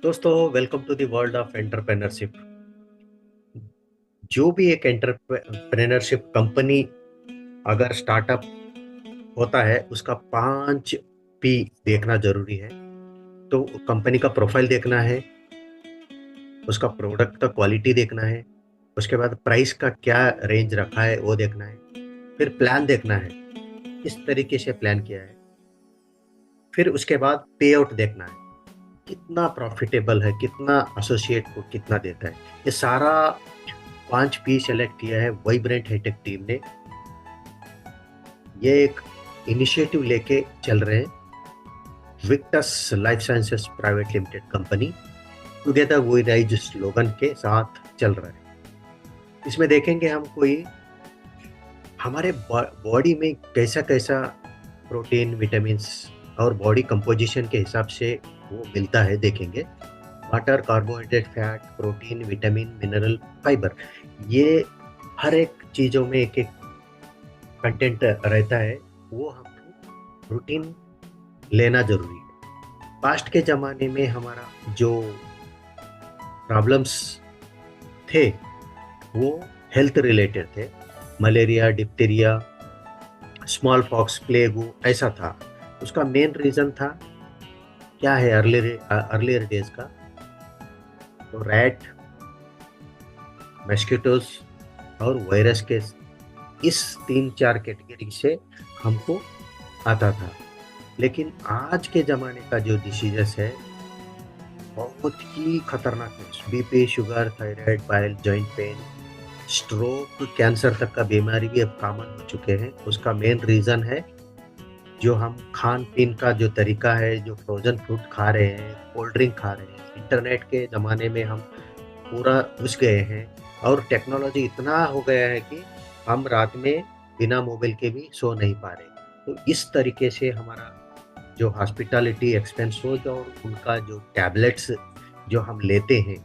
दोस्तों, welcome to the world of entrepreneurship. जो भी एक एंटरप्रेन्योरशिप कंपनी अगर स्टार्टअप होता है, उसका 5 P देखना जरूरी है। तो कंपनी का प्रोफाइल देखना है, उसका प्रोडक्ट का क्वालिटी देखना है, उसके बाद प्राइस का क्या रेंज रखा है वो देखना है, फिर प्लान देखना है, किस तरीके से प्लान किया है, फिर उसके बाद पे आउट देखना है, कितना प्रॉफिटेबल है, कितना एसोसिएट को कितना देता है। ये सारा 5 P सेलेक्ट किया है वाइब्रेंट हाईटेक टीम ने। ये एक इनिशिएटिव लेके चल रहे हैं, Victus life sciences private limited company together we rise slogan के साथ चल रहा है। इसमें देखेंगे हम कोई हमारे बॉडी में कैसा कैसा प्रोटीन, विटामिन्स और बॉडी कंपोजिशन के हिसाब से वो मिलता है, देखेंगे। Water, carbohydrate, fat, protein, vitamin, mineral, fibre, ये हर एक चीजों में एक एक कंटेंट रहता है। वो हमको रूटीन लेना जरूरी है। पास्ट के जमाने में हमारा जो प्रॉब्लम्स थे वो हेल्थ रिलेटेड थे। Malaria, diphtheria, small pox, plague, ऐसा था। उसका मेन रीजन था क्या है, अर्लियर डेज का तो रैट, मस्किटोस और वायरस के इस 3-4 कैटेगरी से हमको आता था। लेकिन आज के जमाने का जो डिसीजेस है बहुत ही खतरनाक है। BP, sugar, thyroid, pile, joint pain, stroke, cancer तक का बीमारी भी अब कॉमन हो चुके हैं। उसका मेन रीजन है जो हम खान पीन का जो तरीका है, जो फ्रोजन फ्रूट खा रहे हैं, कोल्ड ड्रिंक खा रहे हैं। इंटरनेट के ज़माने में हम पूरा घुस गए हैं और टेक्नोलॉजी इतना हो गया है कि हम रात में बिना मोबाइल के भी सो नहीं पा रहे। तो इस तरीके से हमारा जो हॉस्पिटैलिटी एक्सपेंस हो, जो उनका जो टैबलेट्स जो हम लेते हैं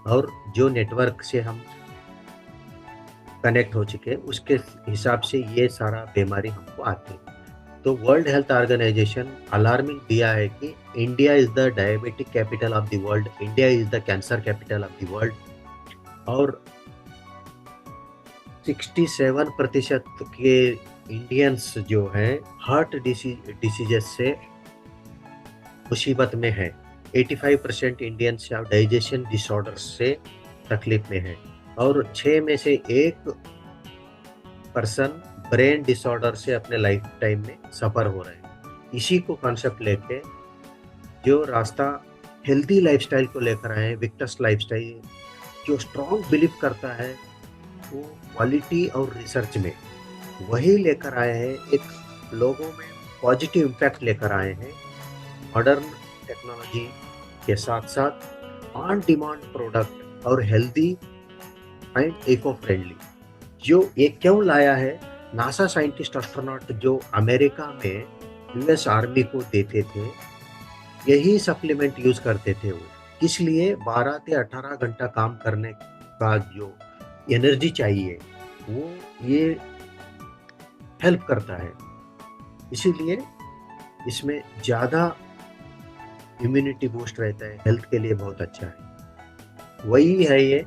और जो नेटवर्क से हम कनेक्ट हो चुके हैं, उसके हिसाब से ये सारा बीमारी हमको आती है। तो वर्ल्ड हेल्थ ऑर्गेनाइजेशन अलार्मिंग दिया है कि India is the diabetic capital of the world, India is the cancer capital of the world. और 67% के इंडियंस जो हैं हार्ट डिसीजेस से मुसीबत में है। 85% इंडियंस डाइजेशन डिसऑर्डर से तकलीफ में है और 6 में से 1% ब्रेन डिसऑर्डर से अपने लाइफ टाइम में सफर हो रहे हैं। इसी को कॉन्सेप्ट लेके जो रास्ता हेल्दी लाइफस्टाइल को लेकर आए हैं, विक्टस लाइफस्टाइल, जो स्ट्रॉन्ग बिलीव करता है वो क्वालिटी और रिसर्च में, वही लेकर आए हैं। एक लोगों में पॉजिटिव इम्पैक्ट लेकर आए हैं। मॉडर्न टेक्नोलॉजी के साथ साथ ऑन डिमांड प्रोडक्ट और हेल्दी एंड इको फ्रेंडली। जो ये क्यों लाया है, नासा साइंटिस्ट एस्ट्रोनॉट जो अमेरिका में यूएस आर्मी को देते थे, यही सप्लीमेंट यूज करते थे वो। इसलिए 12 से 18 घंटा काम करने का जो एनर्जी चाहिए वो ये हेल्प करता है। इसीलिए इसमें ज़्यादा इम्यूनिटी बूस्ट रहता है, हेल्थ के लिए बहुत अच्छा है। वही है ये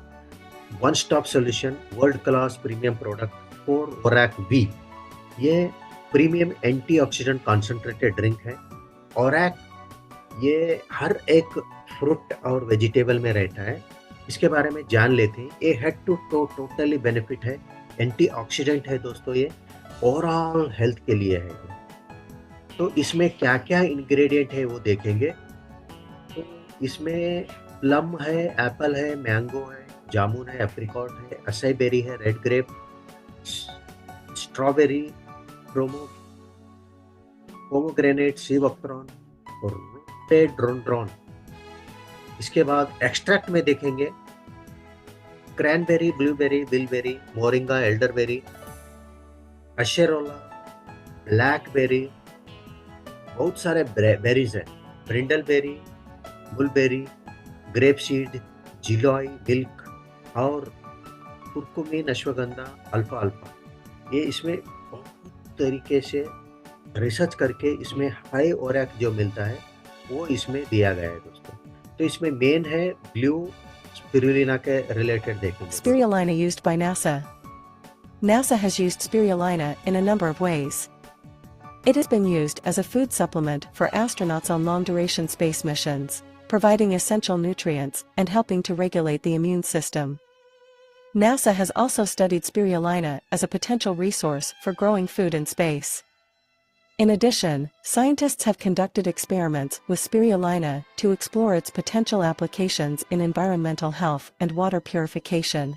one stop solution, world class premium product for ORAC V. ये प्रीमियम एंटीऑक्सीडेंट कॉन्सेंट्रेटेड ड्रिंक है। ओरैक ये हर एक फ्रूट और वेजिटेबल में रहता है। इसके बारे में जान लेते हैं। ये head to toe totally benefit है, एंटीऑक्सीडेंट है दोस्तों, ये ओवरऑल हेल्थ के लिए है। तो इसमें क्या क्या इंग्रेडिएंट है वो देखेंगे। तो इसमें प्लम है, एप्पल है, मैंगो है, जामुन है, एप्रिकॉट है, असाई बेरी है, red grape, strawberry, pomegranate, sea buckthorn और रोडेंड्रॉन। इसके बाद एक्सट्रैक्ट में देखेंगे cranberry, blueberry, bilberry, moringa, elderberry, acerola, blackberry, बहुत सारे बेरीज हैं। ब्रिंडल बेरी, बुलबेरी, ग्रेप सीड, जिलोई, मिल्क और कुरकुमीन, अश्वगंधा, अल्फा अल्फा। ये इसमें बहुत तरीके से रिसर्च करके इसमें हाई ओरैक जो मिलता है वो इसमें दिया गया है दोस्तों। तो इसमें मेन है ब्लू स्पिरुलिना के रिलेटेड देखेंगे। Spirulina used by NASA. NASA has used spirulina in a number of ways. It has been used as a food supplement for astronauts on long-duration space missions, providing essential nutrients and helping to regulate the immune system. NASA has also studied spirulina as a potential resource for growing food in space. In addition, scientists have conducted experiments with spirulina to explore its potential applications in environmental health and water purification.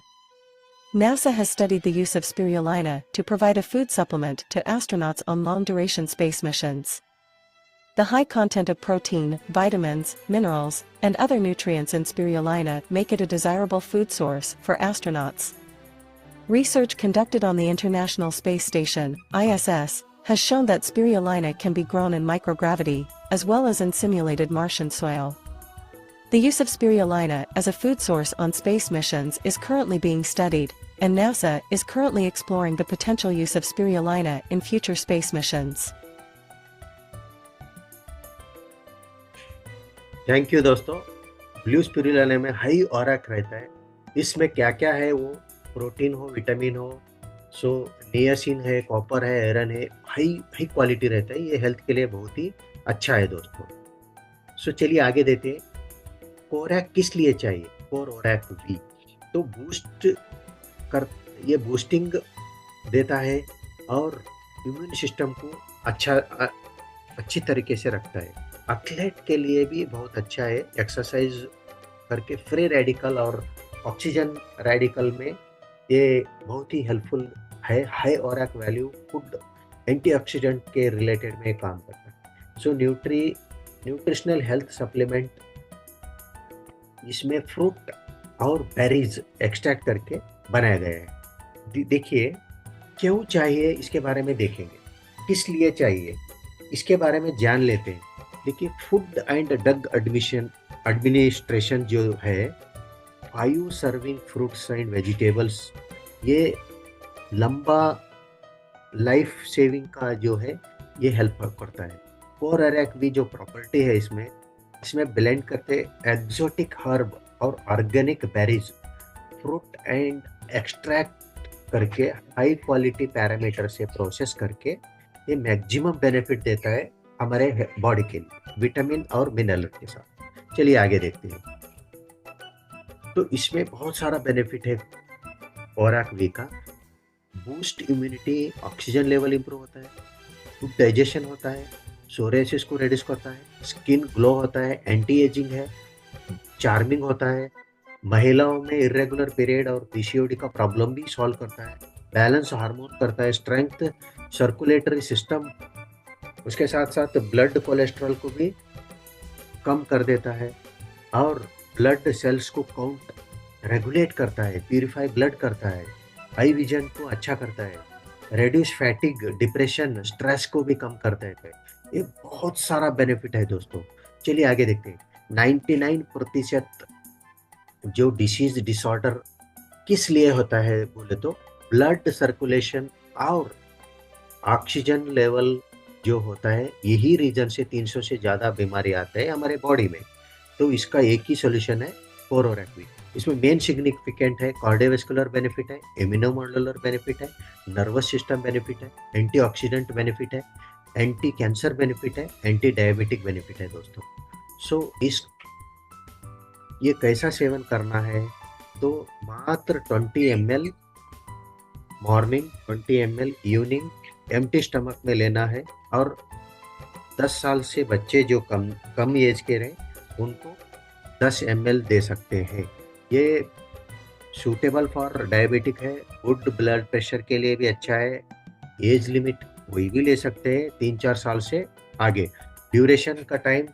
NASA has studied the use of spirulina to provide a food supplement to astronauts on long-duration space missions. The high content of protein, vitamins, minerals, and other nutrients in spirulina make it a desirable food source for astronauts. Research conducted on the International Space Station, ISS, has shown that spirulina can be grown in microgravity, as well as in simulated Martian soil. The use of spirulina as a food source on space missions is currently being studied, and NASA is currently exploring the potential use of spirulina in future space missions. Thank you दोस्तों। Blue spirulina में high ऑरक रहता है। इसमें क्या क्या है, वो protein हो, विटामिन हो, सो नियासिन है, कॉपर है, आयरन है, हाई क्वालिटी रहता है। ये हेल्थ के लिए बहुत ही अच्छा है दोस्तों। सो चलिए आगे देते हैं। कोरैक किस लिए चाहिए? कोरैक वी तो ये बूस्टिंग देता है और इम्यून सिस्टम को अच्छी तरीके से रखता है। एथलीट के लिए भी बहुत अच्छा है। एक्सरसाइज करके फ्री रेडिकल और ऑक्सीजन रेडिकल में ये बहुत ही हेल्पफुल है। हाई ऑरक वैल्यू फूड एंटीऑक्सीडेंट के रिलेटेड में काम करता है। सो न्यूट्रिशनल हेल्थ सप्लीमेंट, इसमें फ्रूट और बेरीज एक्सट्रैक्ट करके बनाया गया है। देखिए क्यों चाहिए, इसके बारे में देखेंगे। किस लिए चाहिए इसके बारे में जान लेते हैं। देखिए फूड एंड ड्रग एडमिनिस्ट्रेशन जो है, 5 सर्विंग फ्रूट्स एंड वेजिटेबल्स, ये लंबा लाइफ सेविंग का जो है ये हेल्प करता है। कोरैक भी जो प्रॉपर्टी है इसमें ब्लेंड करते एक्सोटिक हर्ब और organic berries, fruit and extract करके हाई क्वालिटी पैरामीटर से प्रोसेस करके ये मैक्सिमम बेनिफिट देता है हमारे बॉडी के लिए, विटामिन और मिनरल के साथ। चलिए आगे देखते हैं। तो इसमें बहुत सारा बेनिफिट है कोरैक वी का। Boost immunity, oxygen level improve होता है, फूड डाइजेशन होता है, सोरेसिस को रिड्यूस करता है, स्किन ग्लो होता है, एंटी एजिंग है, चार्मिंग होता है, महिलाओं में इरेगुलर पीरियड और पीसीओडी का प्रॉब्लम भी सॉल्व करता है, बैलेंस हार्मोन करता है, स्ट्रेंथ सर्कुलेटरी सिस्टम, उसके साथ साथ ब्लड कोलेस्ट्रॉल को भी कम कर देता है और ब्लड सेल्स को काउंट रेगुलेट करता है, प्यूरिफाई ब्लड करता है, आई विजन को अच्छा करता है, रेड्यूस फैटिग, डिप्रेशन, स्ट्रेस को भी कम करता है। ये बहुत सारा बेनिफिट है दोस्तों। चलिए आगे देखते हैं। 99% जो डिसीज डिसऑर्डर किस लिए होता है बोले तो ब्लड सर्कुलेशन और ऑक्सीजन लेवल जो होता है, यही रीजन से 300 से ज़्यादा बीमारी आते हैं हमारे बॉडी में। तो इसका एक ही सोल्यूशन है कोरैक वी। इसमें मेन सिग्निफिकेंट है कार्डियोवैस्कुलर बेनिफिट है, इम्यूनोमोडुलर बेनिफिट है, नर्वस सिस्टम बेनिफिट है, एंटीऑक्सीडेंट बेनिफिट है, एंटी कैंसर बेनिफिट है, एंटी डायबिटिक बेनिफिट है दोस्तों। सो ये कैसा सेवन करना है? तो मात्र 20 ml morning, 20 ml evening empty stomach में लेना है। और 10 साल से बच्चे जो कम एज के रहे उनको 10 ml दे सकते हैं। ये सूटेबल फॉर डायबिटिक है, गुड ब्लड प्रेशर के लिए भी अच्छा है। एज लिमिट वही भी ले सकते हैं 3-4 साल से आगे। ड्यूरेशन का टाइम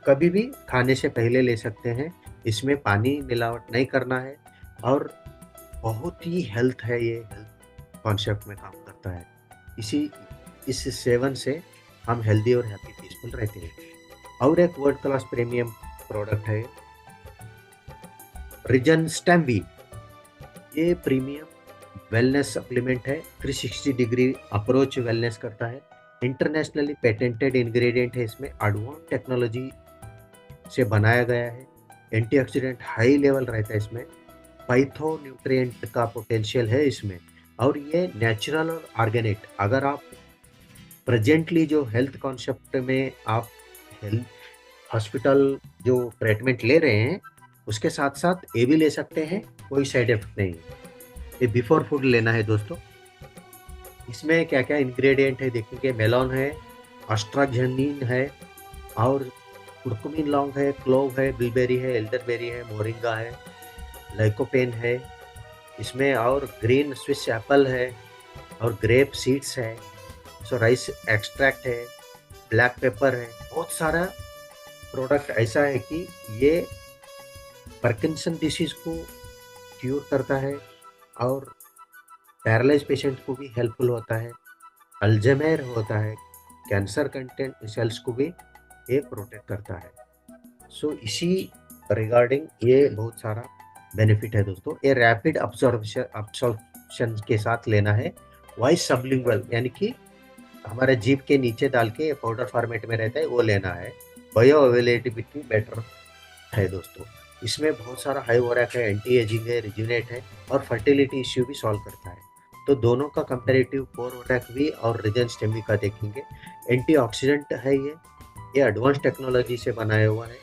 कभी भी खाने से पहले ले सकते हैं। इसमें पानी मिलावट नहीं करना है और बहुत ही हेल्थ है, ये हेल्थ कॉन्सेप्ट में काम करता है। इस सेवन से हम हेल्दी और हैप्पी पीसफुल रहते हैं। और एक वर्ल्ड क्लास प्रीमियम प्रोडक्ट है रिजन स्टेम वी। ये प्रीमियम वेलनेस सप्लीमेंट है, 360 डिग्री अप्रोच वेलनेस करता है, इंटरनेशनली पेटेंटेड इंग्रेडिएंट है। इसमें एडवांस टेक्नोलॉजी से बनाया गया है, एंटीऑक्सीडेंट हाई लेवल रहता है इसमें, पाइथो न्यूट्रिएंट का पोटेंशियल है इसमें, और ये नेचुरल और ऑर्गेनिक। अगर आप प्रेजेंटली जो हेल्थ कॉन्सेप्ट में आप हेल्थ हॉस्पिटल जो ट्रीटमेंट ले रहे हैं उसके साथ साथ ये भी ले सकते हैं, कोई साइड इफेक्ट नहीं है। ये बिफोर फूड लेना है दोस्तों। इसमें क्या क्या इंग्रेडिएंट है देखेंगे, मेलोन है, अस्ट्राजेनिन है, और कुर्कुमिन लौंग है, क्लोव है, बिलबेरी है, एल्डरबेरी है, मोरिंगा है, लाइकोपेन है इसमें, और ग्रीन स्विस एप्पल है, और ग्रेप सीड्स है, सो राइस एक्सट्रैक्ट है, ब्लैक पेपर है। बहुत सारा प्रोडक्ट ऐसा है कि ये पार्किंसन डिसीज को क्यूर करता है, और पैरालाइज पेशेंट को भी हेल्पफुल होता है, अल्जाइमर होता है, कैंसर कंटेंट सेल्स को भी ये प्रोटेक्ट करता है। सो इसी रिगार्डिंग ये बहुत सारा बेनिफिट है दोस्तों। ये रैपिड अब्सॉर्प्शन के साथ लेना है, वॉइस सबलिंगुअल यानी कि हमारे जीभ के नीचे डाल के पाउडर फॉर्मेट में रहता है, वो लेना है। बायो अवेलेबिलिटी बेटर है दोस्तों। इसमें बहुत सारा हाई वोरैक है, एंटी एजिंग है, रिजुनेट है, और फर्टिलिटी इश्यू भी सॉल्व करता है। तो दोनों का कंपैरेटिव पोर वोरैक भी और रिजेंस्टेमी का देखेंगे। एंटीऑक्सीडेंट है ये एडवांस टेक्नोलॉजी से बनाया हुआ है,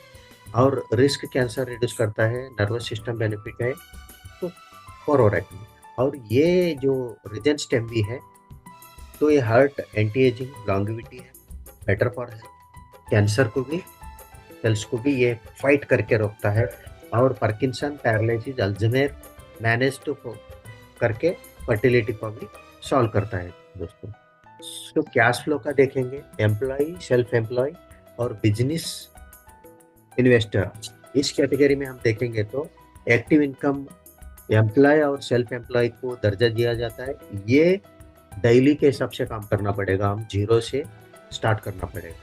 और रिस्क कैंसर रिड्यूस करता है, नर्वस सिस्टम बेनिफिट है तो पोर वोरैक में। और ये जो रिजेंस्टेम भी है तो ये हार्ट, एंटी एजिंग, लॉन्गेविटी है, बेटर फॉर हेल्थ, कैंसर को भी सेल्स को भी ये फाइट करके रोकता है, और Parkinson, paralysis, Alzheimer manage to करके फर्टिलिटी को भी सॉल्व करता है दोस्तों। तो कैश फ्लो का देखेंगे, एम्प्लॉय, सेल्फ एम्प्लॉय और बिजनेस इन्वेस्टर, इस कैटेगरी में हम देखेंगे तो एक्टिव इनकम एम्प्लॉय और सेल्फ एम्प्लॉय को दर्जा दिया जाता है। ये डेली के हिसाब से काम करना पड़ेगा, हम जीरो से स्टार्ट करना पड़ेगा।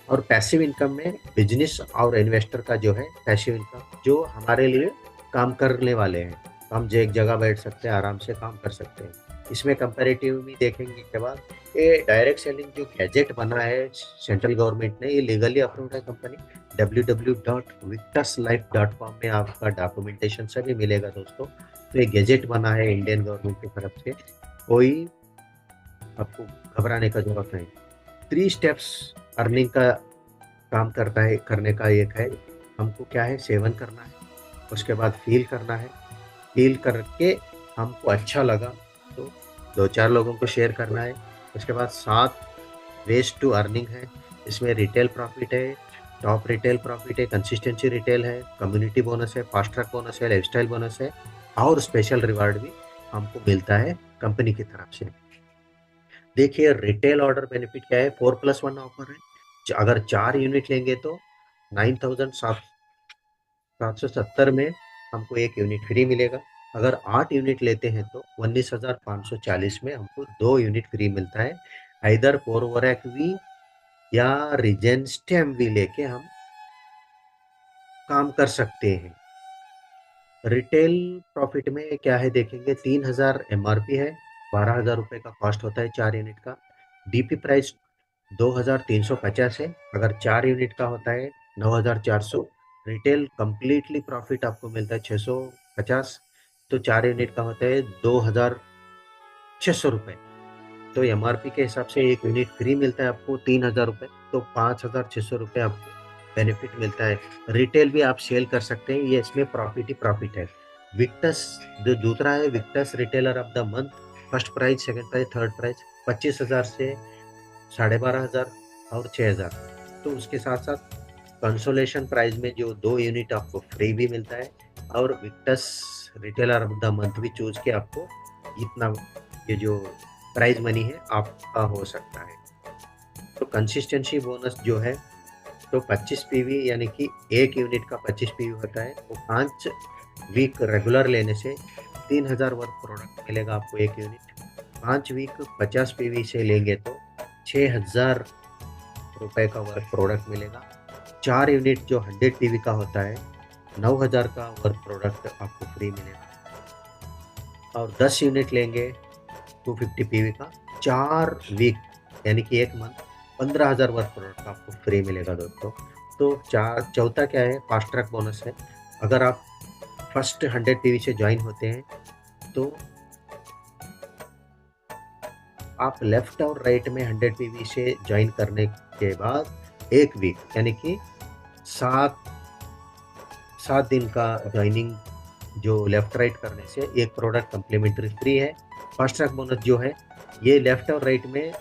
और पैसिव इनकम में बिजनेस और इन्वेस्टर का जो है पैसिव इनकम, जो हमारे लिए काम करने वाले हैं, हम जो एक जगह बैठ सकते हैं, आराम से काम कर सकते हैं। इसमें कंपैरेटिव भी देखेंगे के बाद ये डायरेक्ट सेलिंग जो गैजेट बना है सेंट्रल गवर्नमेंट ने, ये लीगली अप्रूव्ड है कंपनी। www.victuslife.com में आपका डॉक्यूमेंटेशन सभी मिलेगा दोस्तों। तो ये गैजेट बना है इंडियन गवर्नमेंट की तरफ से, कोई आपको घबराने का जरूरत नहीं। 3 स्टेप्स अर्निंग का काम करता है, करने का एक है, हमको क्या है, सेवन करना है, उसके बाद फील करना है, फील करके हमको अच्छा लगा तो 2-4 लोगों को शेयर करना है। उसके बाद 7 वेज टू अर्निंग है, इसमें रिटेल प्रॉफिट है, टॉप रिटेल प्रॉफिट है, कंसिस्टेंसी रिटेल है, कम्युनिटी बोनस है, फास्ट ट्रैक बोनस है, लाइफस्टाइल बोनस है, और स्पेशल रिवार्ड भी हमको मिलता है कंपनी की तरफ से। देखिए रिटेल ऑर्डर बेनिफिट क्या है, 4+1 ऑफर है। अगर 4 यूनिट लेंगे तो 9,770 में हमको 1 यूनिट फ्री मिलेगा। अगर 8 यूनिट लेते हैं तो 19,540 में हमको 2 यूनिट फ्री मिलता है। इधर पोरवोरैक वी या रिजेंस्टेम वी लेके हम काम कर सकते हैं। रिटेल प्रॉफिट में क्या है देखेंगे, 3,000 एमआरपी है, 12,000 रुपये का कॉस्ट होता है 4 यूनिट का। डीपी प्राइस 2,350 है, अगर 4 यूनिट का होता है 9,400। रिटेल कंप्लीटली प्रॉफिट आपको मिलता है 650, तो 4 यूनिट का होता है 2,600 रुपये। तो एमआरपी के हिसाब से 1 यूनिट फ्री मिलता है आपको 3,000 रुपये, तो 5,600 रुपये आपको बेनिफिट मिलता है। रिटेल भी आप सेल कर सकते हैं, ये इसमें प्रॉफिट ही प्रॉफिट है। विक्टस जो दूसरा है, Victus retailer of the month, first prize, second prize, third prize 25,000 से 12,500 और 6,000। तो उसके साथ साथ कंसोलेशन प्राइज में जो 2 यूनिट आपको फ्री भी मिलता है, और Victus retailer of the month भी चूज के आपको इतना ये जो प्राइज मनी है आपका हो सकता है। तो कंसिस्टेंसी बोनस जो है तो 25 पीवी यानी कि 1 यूनिट का 25 पीवी होता है, वो 5 वीक रेगुलर लेने से 3,000 वर्थ प्रोडक्ट मिलेगा आपको 1 यूनिट। 5 वीक 50 पीवी से लेंगे तो 6,000 रुपये का वर्थ प्रोडक्ट मिलेगा। 4 यूनिट जो 100 पीवी का होता है 9,000 का वर्थ प्रोडक्ट आपको फ्री मिलेगा। और 10 यूनिट लेंगे 250 पीवी का, 4 वीक यानी कि 1 मंथ 15,000 वर्थ प्रोडक्ट आपको फ्री मिलेगा दोस्तों। तो चौथा क्या है, फास्ट ट्रैक बोनस है। अगर आप फर्स्ट 100 पीवी से ज्वाइन होते हैं तो आप लेफ्ट और राइट में 100 पीवी से ज्वाइन करने के बाद एक वीक यानी कि 7 दिन का ज्वाइनिंग जो लेफ्ट राइट करने से एक प्रोडक्ट कम्प्लीमेंट्री फ्री है। फास्ट ट्रैक बोनस जो है ये लेफ्ट और राइट में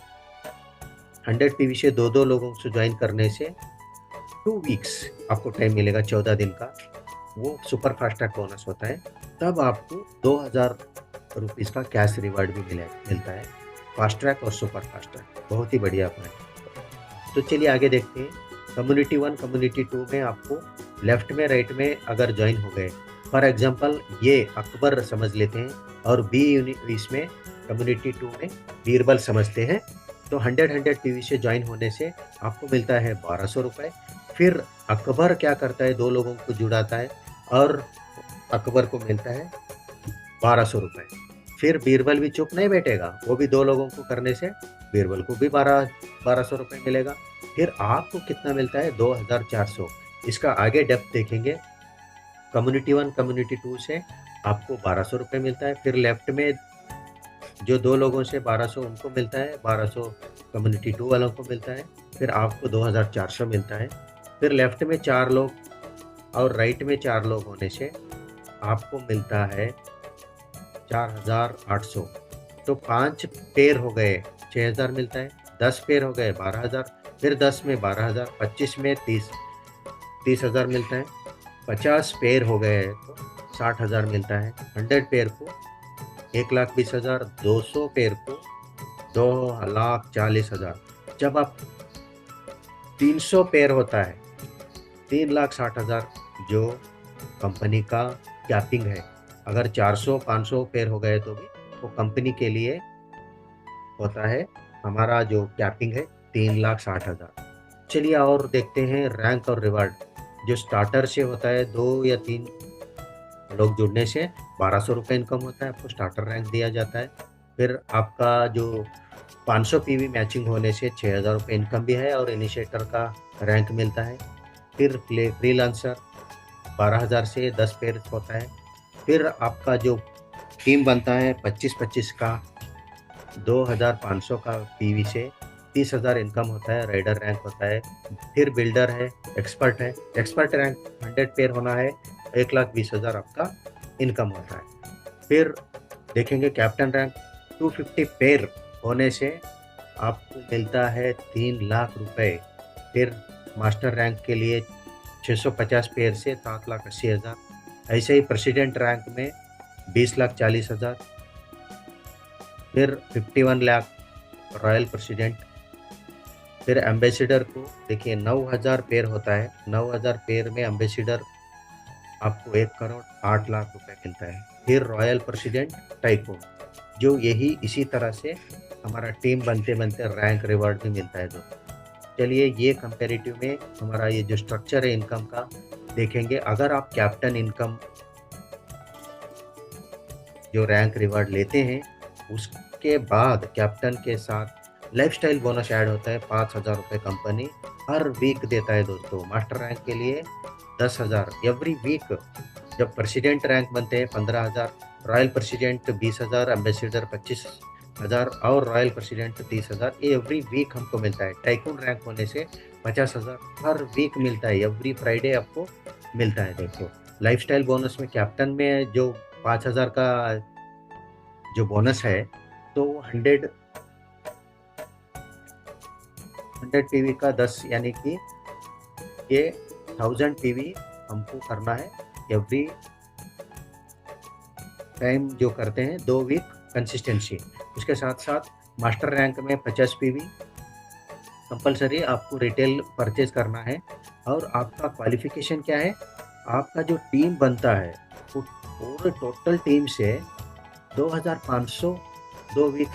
100 पीवी से दो लोगों से ज्वाइन करने से 2 वीक्स आपको टाइम मिलेगा 14 दिन का, वो सुपर फास्ट ट्रैक बोनस होता है। तब आपको 2000 रुपीज़ का कैश रिवार्ड भी मिलता है। फास्ट ट्रैक और सुपर फास्ट ट्रैक बहुत ही बढ़िया पॉइंट। तो चलिए आगे देखते हैं। कम्युनिटी 1 कम्युनिटी 2 में आपको लेफ्ट में राइट में अगर ज्वाइन हो गए, फॉर एग्जांपल ये अकबर समझ लेते हैं और बी इसमें कम्युनिटी 2 में बीरबल समझते हैं, तो 100 पीवी से ज्वाइन होने से आपको मिलता है 1200 रुपये। फिर अकबर क्या करता है, 2 लोगों को जुड़ाता है और अकबर को मिलता है 1200 रुपये। फिर बीरबल भी चुप नहीं बैठेगा, वो भी 2 लोगों को करने से बीरबल को भी 1200 रुपये मिलेगा। फिर आपको कितना मिलता है 2400। इसका आगे डेप्थ देखेंगे। कम्युनिटी 1 कम्युनिटी 2 से आपको 1200 रुपये मिलता है। फिर लेफ्ट में जो 2 लोगों से 1200 उनको मिलता है, 1200 कम्युनिटी 2 वालों को मिलता है। फिर आपको 2400 मिलता है। फिर लेफ्ट में 4 लोग और राइट में 4 लोग होने से आपको मिलता है 4800। तो 5 पेयर हो गए 6000 मिलता है, 10 पेयर हो गए 12000, फिर 10 में 12000, 25 में 30,000 मिलता है, 50 पेयर हो गए तो 60,000 मिलता है, 100 पेयर को 1,20,000, 200 पेयर को 2,40,000। जब आप 300 पेयर होता है 3,60,000 जो कंपनी का कैपिंग है। अगर 400-500 पेयर हो गए तो भी वो कंपनी के लिए होता है, हमारा जो कैपिंग है 3,60,000। चलिए और देखते हैं रैंक और रिवार्ड। जो स्टार्टर से होता है 2 या 3 लोग जुड़ने से 1200 रुपये इनकम होता है, आपको स्टार्टर रैंक दिया जाता है। फिर आपका जो 500 पीवी मैचिंग होने से 6,000 रुपये इनकम भी है और इनिशिएटर का रैंक मिलता है। फिर फ्रीलांसर 12,000 से 10 पेयर होता है। फिर आपका जो टीम बनता है 25-25 का 2,500 का पीवी से 30,000 इनकम होता है, राइडर रैंक होता है। फिर बिल्डर है, एक्सपर्ट है, एक्सपर्ट रैंक 100 पेयर होना है, 1,20,000 आपका इनकम होता है। फिर देखेंगे कैप्टन रैंक 250 पेयर होने से आपको मिलता है 3 लाख रुपए। फिर मास्टर रैंक के लिए 650 पेयर से 7,80,000। ऐसे ही प्रेसिडेंट रैंक में 20,40,000। फिर 51 लाख रॉयल प्रेसिडेंट। फिर एम्बेसडर को देखिए 9,000 पेयर होता है, 9,000 पेयर में एम्बेसडर आपको 1,08,00,000 रुपए मिलता है। फिर रॉयल प्रेसिडेंट टाइकून, जो यही इसी तरह से हमारा टीम बनते बनते रैंक रिवार्ड भी मिलता है दोस्तों। चलिए ये कंपेरेटिव में हमारा ये जो स्ट्रक्चर है इनकम का देखेंगे। अगर आप कैप्टन इनकम जो रैंक रिवार्ड लेते हैं उसके बाद कैप्टन के साथ लाइफस्टाइल बोनस ऐड होता है 5,000 रुपये कंपनी हर वीक देता है दोस्तों। मास्टर रैंक के लिए 10,000 एवरी वीक। जब प्रेसिडेंट रैंक बनते हैं 15,000, रॉयल प्रेसिडेंट 20,000, एम्बेसडर 25,000 और रॉयल प्रेसिडेंट 30,000, ये एवरी वीक हमको मिलता है। टाइकून रैंक होने से 50,000 हर वीक मिलता है, एवरी फ्राइडे आपको मिलता है। देखो लाइफस्टाइल बोनस में कैप्टन में जो 5,000 का जो बोनस है तो 100 पीवी का 10 यानी कि ये 1000 पीवी हमको करना है एवरी टाइम जो करते हैं 2 वीक कंसिस्टेंसी। उसके साथ साथ मास्टर रैंक में 50 पीवी कंपलसरी आपको रिटेल परचेज करना है। और आपका क्वालिफिकेशन क्या है, आपका जो टीम बनता है वो पूरे टोटल टीम से 2,500 2 वीक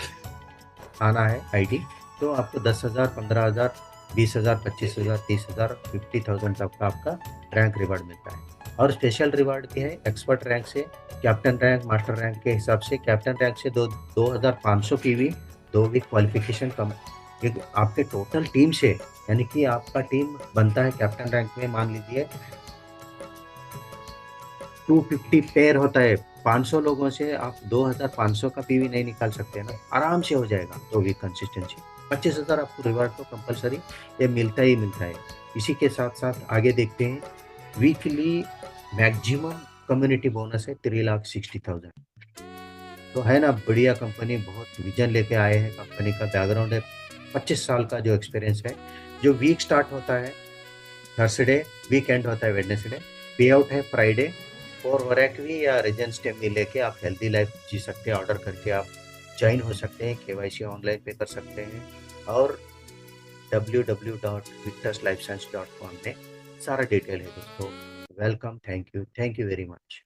आना है आईडी, तो आपको 10,000, 15,000, 20,000, 25,000, 30,000, 50,000 तक का आपका रैंक रिवार्ड मिलता है। और स्पेशल रिवार्ड क्या है, एक्सपर्ट रैंक से कैप्टन रैंक, मास्टर रैंक के हिसाब से कैप्टन रैंक से 2,500 पीवी 2 वीक क्वालिफिकेशन कम आपके टोटल टीम से, यानी कि आपका टीम बनता है कैप्टन रैंक में मान लीजिए 250 पेयर होता है, 500 लोगों से आप 2500 का पीवी नहीं निकाल सकते ना, आराम से हो जाएगा 2 वीक कंसिस्टेंसी। 25,000 आपको रिवार्ड तो कंपलसरी ये मिलता ही मिलता है। इसी के साथ-साथ आगे देखते हैं, वीकली मैक्सिमम कम्युनिटी बोनस है 3,60,000। तो है ना बढ़िया कंपनी, बहुत विजन लेके आए हैं, कंपनी का बैकग्राउंड है, 25 साल का जो एक्सपीरियंस है। जो वीक स्टार्ट होता है थर्सडे, वीकेंड होता है वेडनेसडे, पे आउट है फ्राइडे, और वरैकवी या रेजेंस डे में लेके आप हेल्दी लाइफ जी सकते हैं। ऑर्डर करके आप ज्वाइन हो सकते हैं, केवाईसी ऑनलाइन पे कर सकते हैं, और www.victorslifescience.com में सारा डिटेल है दोस्तों। Welcome, thank you very much.